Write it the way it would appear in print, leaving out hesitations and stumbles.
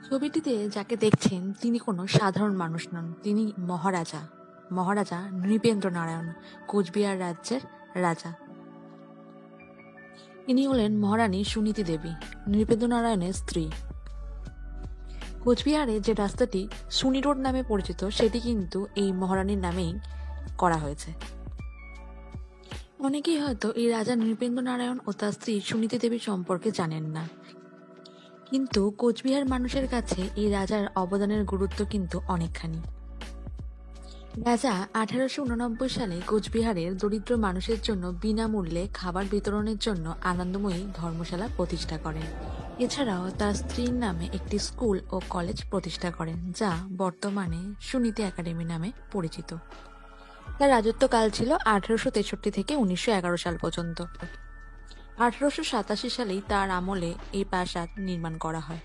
ছবিটিতে যাকে দেখছেন তিনি কোনো সাধারণ মানুষ নন, তিনি মহারাজা মহারাজা নৃপেন্দ্র নারায়ণ, কোচবিহার রাজ্যের রাজা। ইনি হলেন মহারানী সুনীতি দেবী, নৃপেন্দ্র নারায়ণের স্ত্রী। কোচবিহারে যে রাস্তাটি সুনি রোড নামে পরিচিত সেটি কিন্তু এই মহারানীর নামেই করা হয়েছে। অনেকেই হয়তো এই রাজা নৃপেন্দ্র নারায়ণ ও তার স্ত্রী সুনীতি দেবী সম্পর্কে জানেন না, কিন্তু কোচবিহার মানুষের কাছে এই রাজার অবদানের গুরুত্ব কিন্তু অনেকখানি। রাজা 1889 সালে কোচবিহারের দরিদ্র মানুষের জন্য বিনামূল্যে খাবার বিতরণের জন্য আনন্দময়ী ধর্মশালা প্রতিষ্ঠা করেন। এছাড়াও তার স্ত্রীর নামে একটি স্কুল ও কলেজ প্রতিষ্ঠা করেন, যা বর্তমানে সুনীতি একাডেমি নামে পরিচিত। তার রাজত্বকাল ছিল 1863 থেকে 1911 সাল পর্যন্ত। 1887 সালেই তার আমলে এই প্রাসাদ নির্মাণ করা হয়।